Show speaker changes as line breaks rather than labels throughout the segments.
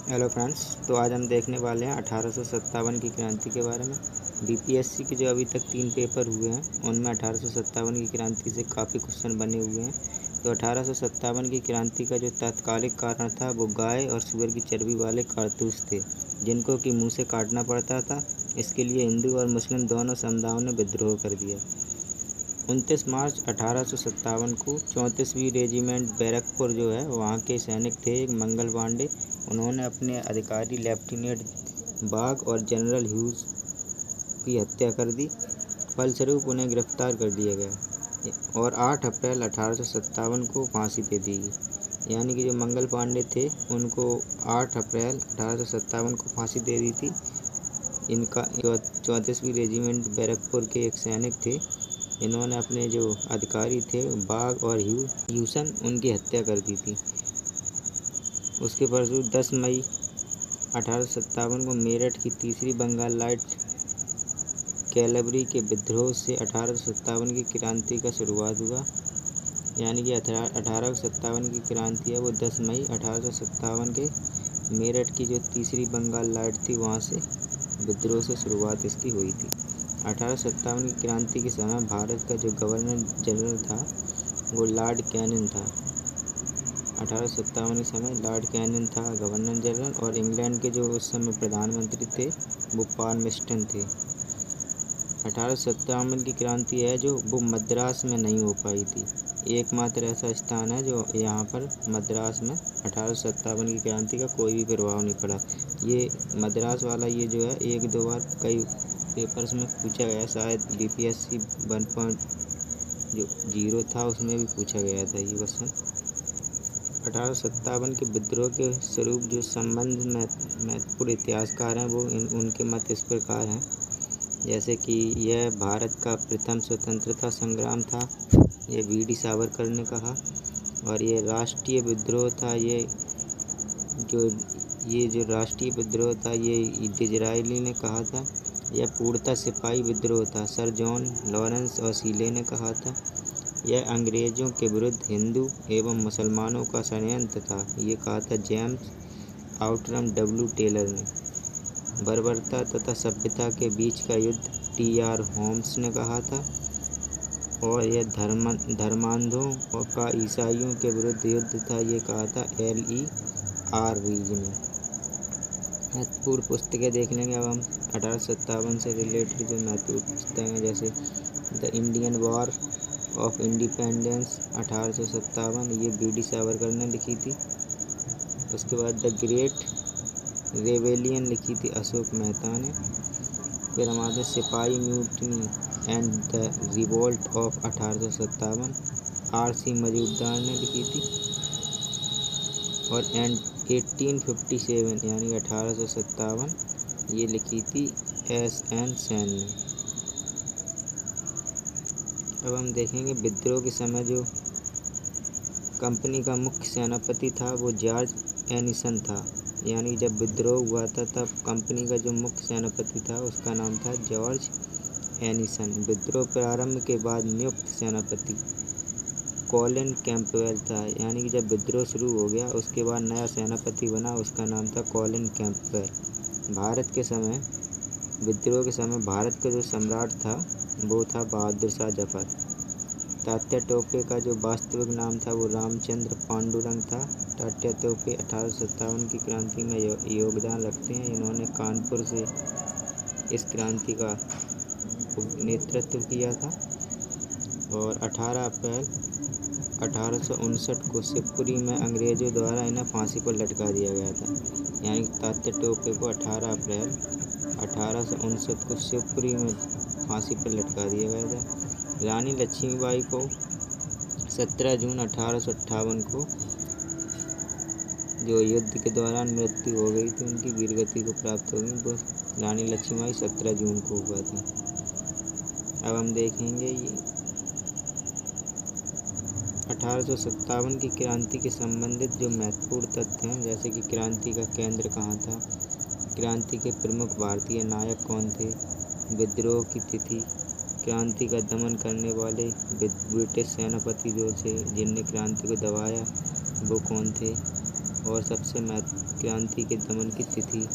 Hello friends, तो आज हम देखने वाले हैं 1857 की क्रांति के बारे में। बीपीएससी के जो अभी तक 3 पेपर हुए हैं उनमें 1857 की क्रांति से काफ़ी क्वेश्चन बने हुए हैं। तो 1857 की क्रांति का जो तात्कालिक कारण था वो गाय और सूअर की चर्बी वाले कारतूस थे, जिनको कि मुँह से काटना पड़ता था। इसके लिए हिंदू और मुस्लिम दोनों समुदायों ने विद्रोह कर दिया। 29 मार्च 1857 को 34वीं रेजिमेंट बैरकपुर जो है वहाँ के सैनिक थे एक मंगल पांडे। उन्होंने अपने अधिकारी लेफ्टिनेंट बाग और जनरल ह्यूज की हत्या कर दी। फलस्वरूप उन्हें गिरफ्तार कर दिया गया और 8 अप्रैल 1857 को फांसी दे दी गई। यानी कि जो मंगल पांडे थे उनको 8 अप्रैल 1857 को फांसी दे दी थी। इनका 34वीं रेजिमेंट बैरकपुर के एक सैनिक थे। इन्होंने अपने जो अधिकारी थे बाग और ह्यूसन उनकी हत्या कर दी थी। उसके फलस्वरूप 10 मई 1857 को मेरठ की तीसरी बंगाल लाइट कैवलरी के विद्रोह से 1857 की क्रांति का शुरुआत हुआ। यानी कि 1857 की क्रांति है वो 10 मई 1857 के मेरठ की जो तीसरी बंगाल लाइट थी वहाँ से विद्रोह से शुरुआत इसकी हुई थी। 1857 की क्रांति के समय भारत का जो गवर्नर जनरल था वो लॉर्ड कैनिंग था। 1857 के समय लॉर्ड कैनिंग था गवर्नर जनरल, और इंग्लैंड के जो उस समय प्रधानमंत्री थे वो पाल्मस्टन थे। 1857 की क्रांति है जो वो मद्रास में नहीं हो पाई थी। एकमात्र ऐसा स्थान है जो यहाँ पर मद्रास में 1857 की क्रांति का कोई भी प्रभाव नहीं पड़ा। ये मद्रास वाला ये जो है 1-2 बार कई पेपर्स में पूछा गया, शायद बीपीएससी 1.0 था उसमें भी पूछा गया था ये क्वेश्चन। 1857 के विद्रोह के स्वरूप जो संबंध महत्वपूर्ण इतिहासकार हैं वो उनके मत इस प्रकार हैं, जैसे कि यह भारत का प्रथम स्वतंत्रता संग्राम था, ये वीडी सावरकर ने कहा, और ये राष्ट्रीय विद्रोह था। ये जो राष्ट्रीय विद्रोह था ये डिज़रायली ने कहा था। यह पूर्णतः सिपाही विद्रोह था, सर जॉन लॉरेंस और सीले ने कहा था। यह अंग्रेज़ों के विरुद्ध हिंदू एवं मुसलमानों का षड्यंत्र था, ये कहा था जेम्स आउटरम डब्ल्यू टेलर ने। बर्बरता तथा सभ्यता के बीच का युद्ध टी.आर. होम्स ने कहा था। और यह धर्मांधों का ईसाइयों के विरुद्ध युद्ध था, ये कहा था L.E.R. रीज ने। महत्वपूर्ण पुस्तकें देख लेंगे अब हम 1857 से रिलेटेड जो महत्वपूर्ण पुस्तकें हैं, जैसे the Indian war of independence 1857, ये वीडी सावरकर ने लिखी थी। उसके बाद द ग्रेट रेबेलियन लिखी थी अशोक मेहता ने। फिर हमारे सिपाही mutiny and the revolt of 1857 R.C. Majumdar ने लिखी थी। और 1857 यानी 1857 ये लिखी थी S.N. सेन ने। अब हम देखेंगे विद्रोह के समय जो कंपनी का मुख्य सेनापति था वो जॉर्ज एनिसन था। यानी जब विद्रोह हुआ था तब कंपनी का जो मुख्य सेनापति था उसका नाम था जॉर्ज एनिसन। विद्रोह प्रारंभ के बाद नियुक्त सेनापति कॉलिन कैंपबेल था। यानी कि जब विद्रोह शुरू हो गया उसके बाद नया सेनापति बना, उसका नाम था कॉलिन कैंपबेल। भारत के समय विद्रोह के समय भारत का जो सम्राट था वो था बहादुर शाह जफर। तात्या टोपे का जो वास्तविक नाम था वो रामचंद्र पांडुरंग था। तात्या टोपे 1857 की क्रांति में योगदान रखते हैं। इन्होंने कानपुर से इस क्रांति का नेतृत्व किया था। और 18 अप्रैल 1859 को शिवपुरी में अंग्रेज़ों द्वारा इन्हें फांसी पर लटका दिया गया था। यानी तात्या टोपे को 18 अप्रैल 1859 को शिवपुरी में फांसी पर लटका दिया गया था। रानी लक्ष्मीबाई को 17 जून 1858 को जो युद्ध के दौरान मृत्यु हो गई थी, उनकी वीरगति को प्राप्त हो गई, वो रानी लक्ष्मीबाई 17 जून को हुआ था। अब हम देखेंगे 1857 की क्रांति के संबंधित जो महत्वपूर्ण तथ्य हैं, जैसे कि क्रांति का केंद्र कहाँ था, क्रांति के प्रमुख भारतीय नायक कौन थे, विद्रोह की तिथि, क्रांति का दमन करने वाले ब्रिटिश सेनापति जो थे जिनने क्रांति को दबाया वो कौन थे, और सबसे महत्व क्रांति के दमन की तिथि।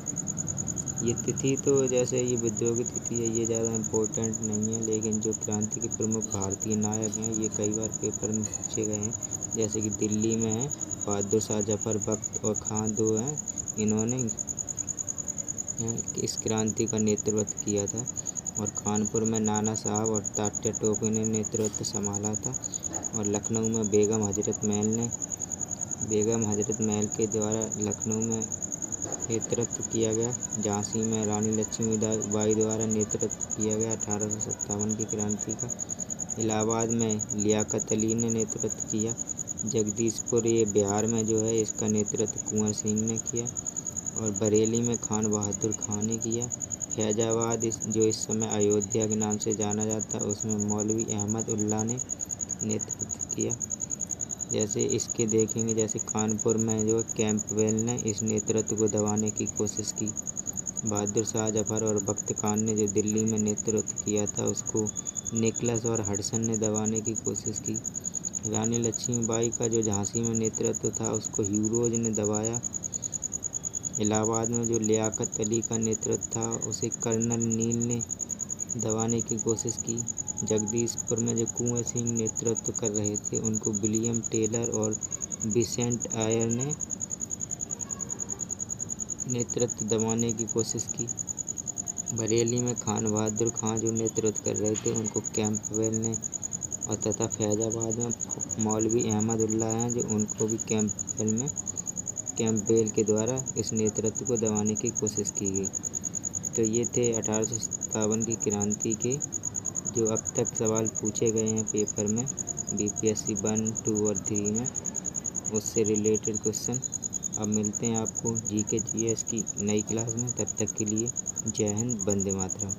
ये तिथि तो जैसे ये विद्रोह की तिथि है, ये ज़्यादा इम्पोर्टेंट नहीं है, लेकिन जो क्रांति के प्रमुख भारतीय नायक हैं ये कई बार पेपर में पूछे गए हैं। जैसे कि दिल्ली में है बहादुर शाह जफर, बख्त और खां, दो हैं, इन्होंने इस क्रांति का नेतृत्व किया था। और कानपुर में नाना साहब और तात्या टोपे ने नेतृत्व संभाला था। और लखनऊ में बेगम हजरत महल के द्वारा लखनऊ में नेतृत्व किया गया। झांसी में रानी लक्ष्मीबाई द्वारा नेतृत्व किया गया 1857 की क्रांति का। इलाहाबाद में लियाकत अली ने नेतृत्व किया। जगदीशपुर ये बिहार में जो है इसका नेतृत्व कुंवर सिंह ने किया। और बरेली में खान बहादुर खां ने किया। फैजाबाद जो इस समय अयोध्या के नाम से जाना जाता है उसमें मौलवी अहमद उल्ला ने नेतृत्व किया। जैसे इसके देखेंगे, जैसे कानपुर में जो कैंपबेल ने इस नेतृत्व को दबाने की कोशिश की। बहादुर शाह जफर और बख्त खान ने जो दिल्ली में नेतृत्व किया था उसको निकलस और हडसन ने दबाने की कोशिश की। रानी लक्ष्मीबाई का जो झांसी में नेतृत्व था उसको ह्यूरोज ने दबाया। इलाहाबाद में जो लियाकत अली का नेतृत्व था उसे कर्नल नील ने दबाने की कोशिश की। जगदीशपुर में जो कुंवर सिंह नेतृत्व कर रहे थे उनको विलियम टेलर और विसेंट आयर ने नेतृत्व दबाने की कोशिश की। बरेली में खान बहादुर खां जो नेतृत्व कर रहे थे उनको कैंपबेल ने, और तथा फैजाबाद में मौलवी अहमद उल्ला हैं जो उनको भी कैंपबेल के द्वारा इस नेतृत्व को दबाने की कोशिश की गई। तो ये थे 1857 की क्रांति के जो अब तक सवाल पूछे गए हैं पेपर में BPSC 1, 2 और 3 में, उससे रिलेटेड क्वेश्चन। अब मिलते हैं आपको GK GS की नई क्लास में, तब तक के लिए जय हिंद, वंदे मातरम।